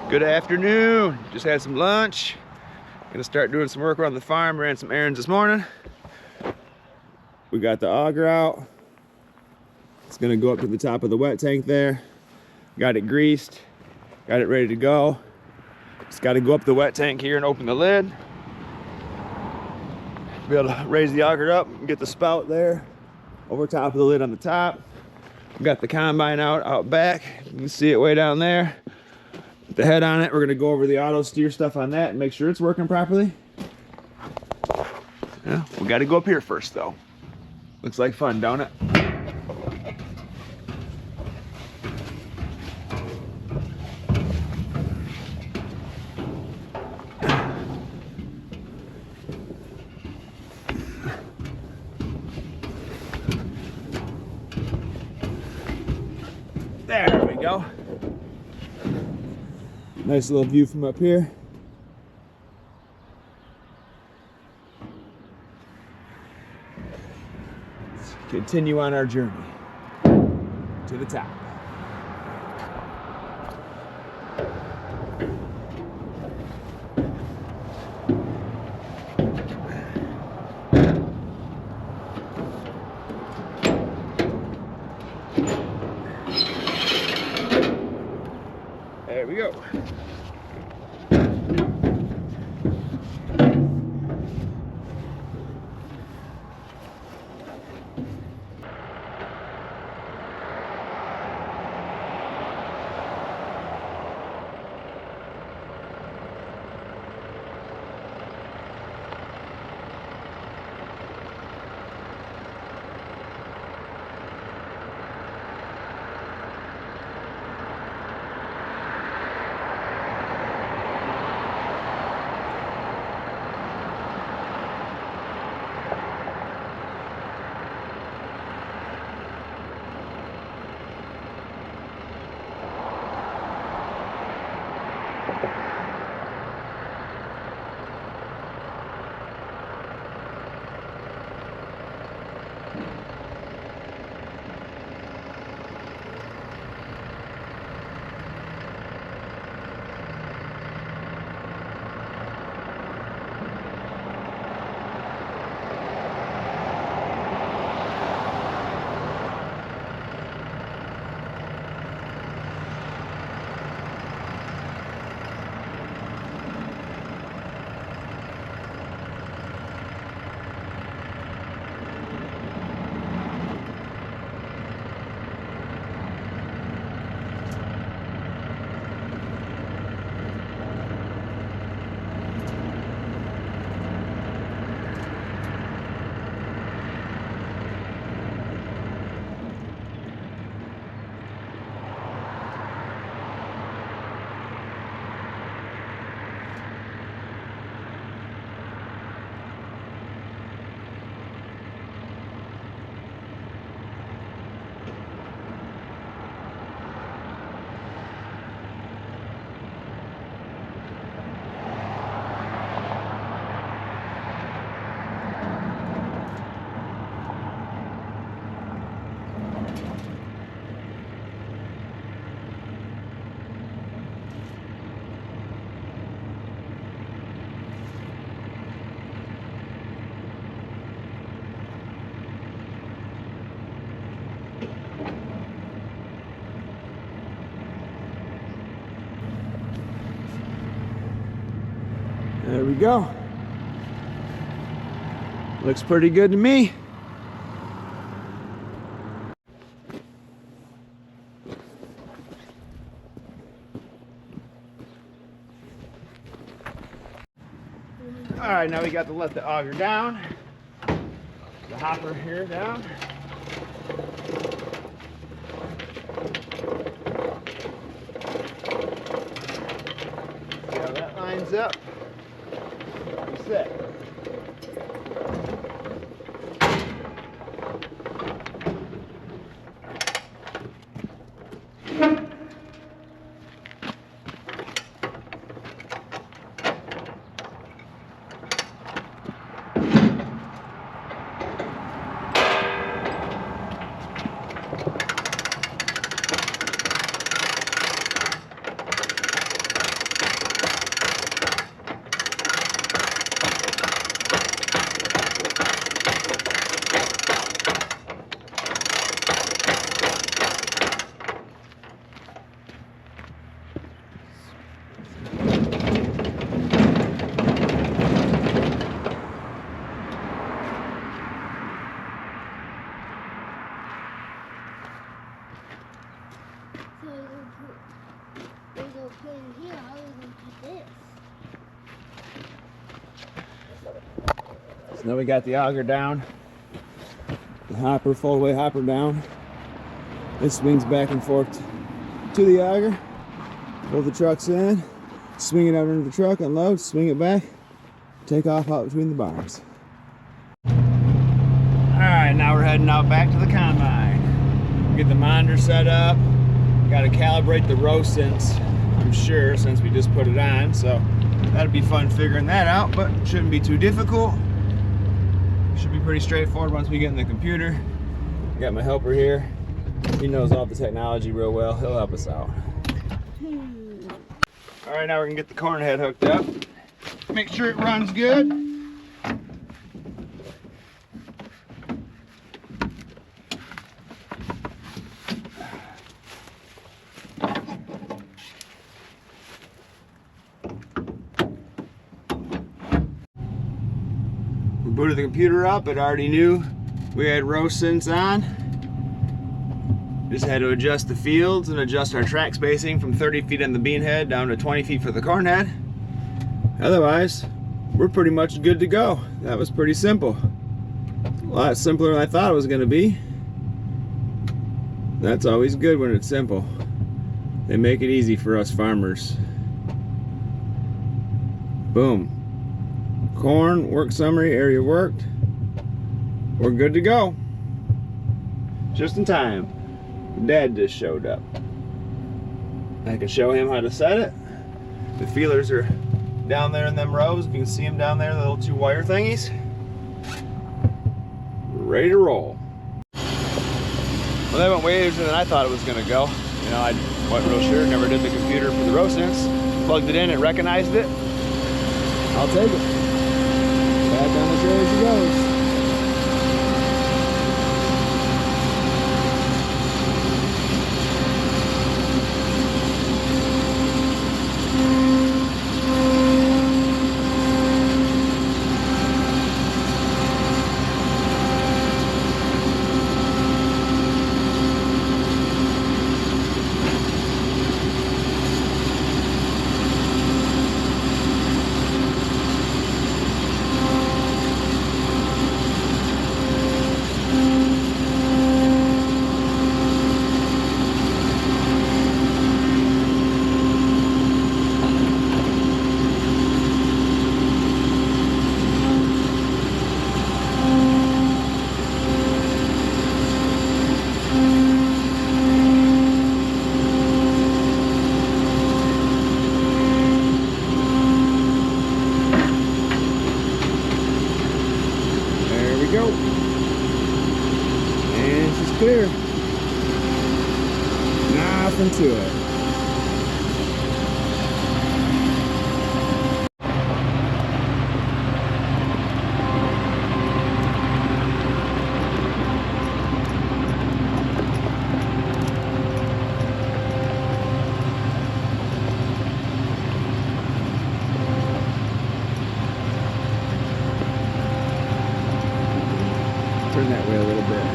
Good afternoon. Just had some lunch. Gonna start doing some work around the farm. Ran some errands this morning. We got the auger out. It's gonna go up to the top of the wet tank there. Got it greased. Got it ready to go. Just got to go up the wet tank here and open the lid. Be able to raise the auger up and get the spout there over top of the lid on the top. We got the combine out back. You can see it way down there. The head on it, we're gonna go over the auto steer stuff on that and make sure it's working properly. Yeah, we gotta go up here first though. Looks like fun, don't it? There we go. Nice little view from up here. Let's continue on our journey to the top. There we go. There we go. Looks pretty good to me. All right, now we got to let the auger down. The hopper here down. See how that lines up. Set. put it here, how are we going to do this? So now we got the auger down, the hopper, fold-away hopper down. It swings back and forth to the auger. Pull the trucks in, swing it out into the truck, unload, swing it back, take off out between the bars. Alright, now we're heading out back to the combine. Get the monitor set up. Got to calibrate the row sense, I'm sure, since we just put it on. So that'll be fun figuring that out, but shouldn't be too difficult. Should be pretty straightforward once we get in the computer. Got my helper here. He knows all the technology real well. He'll help us out. Alright, now we're going to get the corn head hooked up. Make sure it runs good. We booted the computer up. It already knew we had row sense on. Just had to adjust the fields and adjust our track spacing from 30 feet on the bean head down to 20 feet for the corn head. Otherwise, we're pretty much good to go. That was pretty simple. A lot simpler than I thought it was going to be. That's always good when it's simple. They make it easy for us farmers. Boom. Corn, work summary, area worked. We're good to go. Just in time. Dad just showed up. I can show him how to set it. The feelers are down there in them rows. You can see them down there, the little 2 wire thingies. Ready to roll. Well, that went way easier than I thought it was going to go. You know, I wasn't real sure. Never did the computer for the row sense. Plugged it in, it recognized it. I'll take it. Back down the trail she goes. Go. And she's clear. Nothing to it. Turn that way a little bit.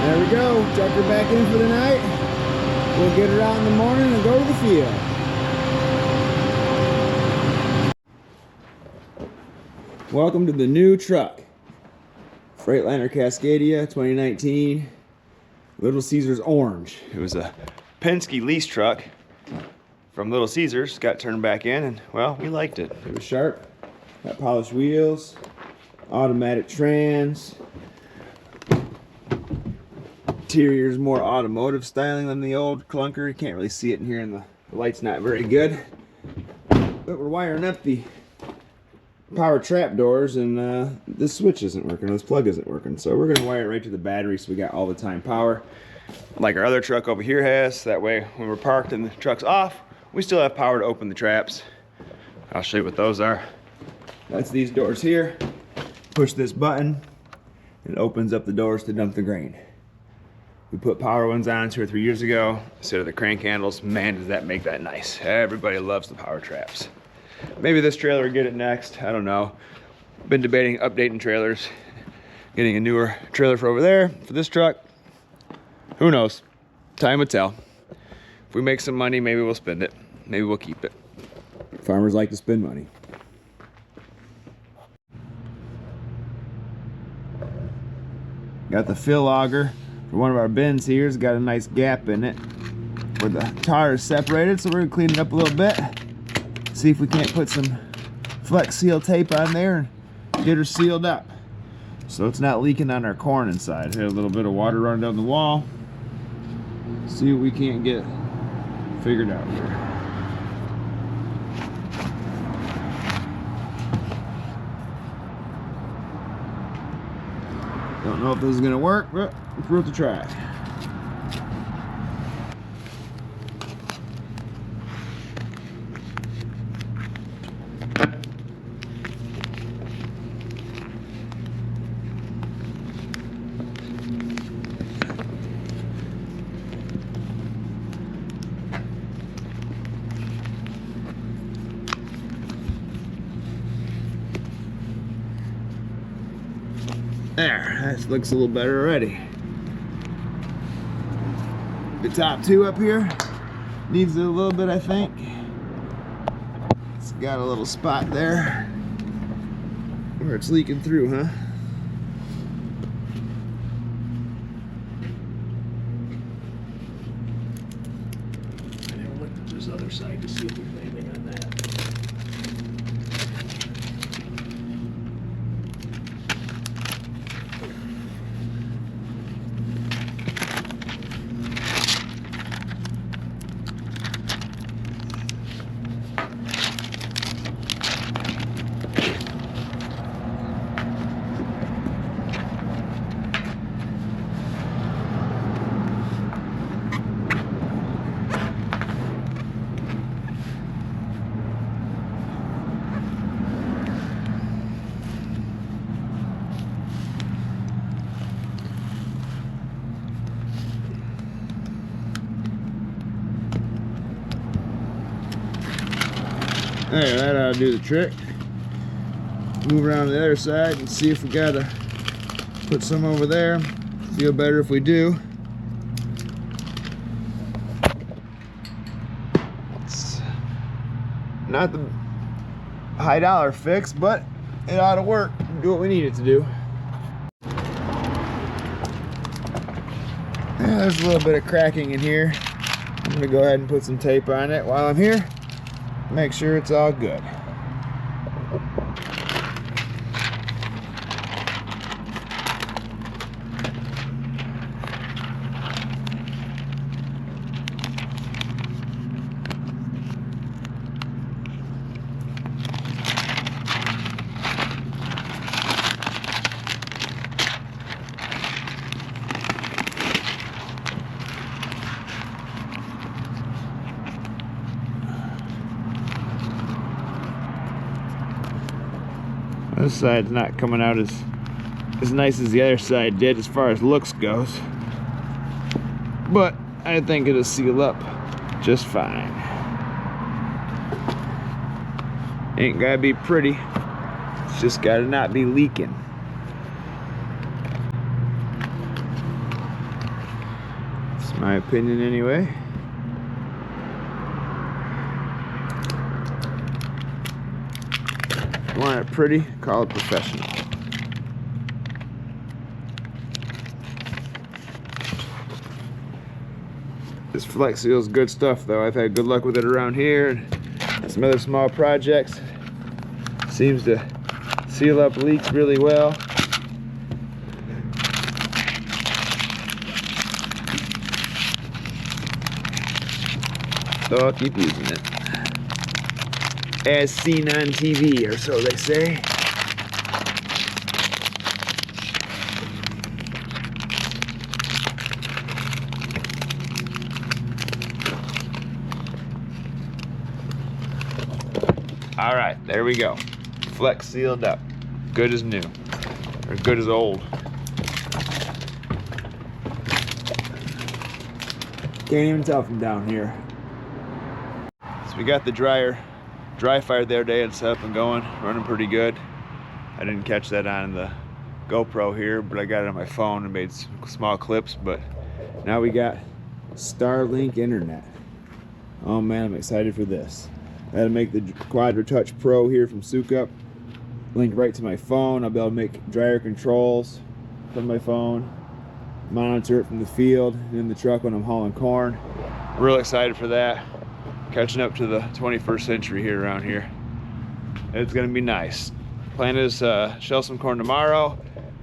There we go. Tuck her back in for the night. We'll get her out in the morning and go to the field. Welcome to the new truck. Freightliner Cascadia 2019. Little Caesars orange. It was a Penske lease truck from Little Caesars. Got turned back in and, well, we liked it. It was sharp. Got polished wheels. Automatic trans. Interior's more automotive styling than the old clunker. You can't really see it in here and the light's not very good. But we're wiring up the power trap doors and this switch isn't working, this plug isn't working, so we're going to wire it right to the battery so we got all the time power like our other truck over here has. That way when we're parked and the truck's off, we still have power to open the traps. I'll show you what those are. That's these doors here. Push this button, it opens up the doors to dump the grain. We put power ones on 2 or 3 years ago instead of the crank handles. Man, does that make that nice. Everybody loves the power traps. Maybe this trailer will get it next, I don't know. Been debating updating trailers, getting a newer trailer for over there, for this truck. Who knows? Time will tell. If we make some money, maybe we'll spend it. Maybe we'll keep it. Farmers like to spend money. Got the fill auger for one of our bins here. It's got a nice gap in it where the tar is separated, so we're gonna clean it up a little bit. See if we can't put some Flex Seal tape on there and get her sealed up so it's not leaking on our corn inside. Had a little bit of water running down the wall. See what we can't get figured out here. Don't know if this is gonna work, but it's worth a try. There, that looks a little better already. The top two up here needs it a little bit, I think. It's got a little spot there where it's leaking through, huh? I never looked at this other side to see if there's anything on that. There, that ought to do the trick. Move around to the other side and see if we gotta put some over there. Feel better if we do. It's not the high dollar fix, but it ought to work. Do what we need it to do. Yeah, there's a little bit of cracking in here. I'm gonna go ahead and put some tape on it while I'm here. Make sure it's all good. This side's not coming out as nice as the other side did as far as looks goes, but I think it'll seal up just fine. Ain't gotta be pretty, it's just gotta not be leaking. That's my opinion anyway. Want it pretty, call it professional. This Flex Seal is good stuff though. I've had good luck with it around here and some other small projects. Seems to seal up leaks really well. So I'll keep using it. As seen on TV, or so they say. All right, there we go. Flex sealed up. Good as new, or good as old. Can't even tell from down here. So we got the dry fire the other day. It's up and going, running pretty good. I didn't catch that on the GoPro here, but I got it on my phone and made some small clips. But now we got Starlink internet. Oh man, I'm excited for this. I had to make the Quadra Touch Pro here from Sukup link right to my phone. I'll be able to make dryer controls from my phone, monitor it from the field and in the truck when I'm hauling corn. Real excited for that. Catching up to the 21st century here around here. It's gonna be nice. Plan is shell some corn tomorrow,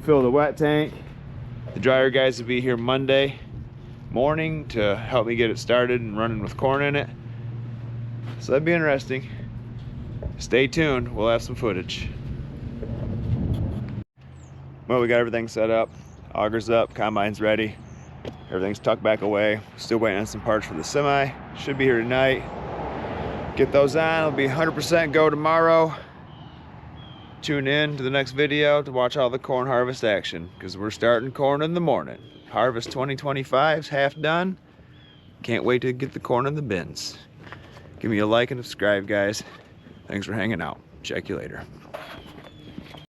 fill the wet tank. The dryer guys will be here Monday morning to help me get it started and running with corn in it. So that'd be interesting. Stay tuned, we'll have some footage. Well, we got everything set up. Auger's up, combine's ready. Everything's tucked back away. Still waiting on some parts for the semi. Should be here tonight. Get those on, it'll be 100% go tomorrow. Tune in to the next video to watch all the corn harvest action, because we're starting corn in the morning. Harvest 2025's half done. Can't wait to get the corn in the bins. Give me a like and subscribe, guys. Thanks for hanging out. Check you later.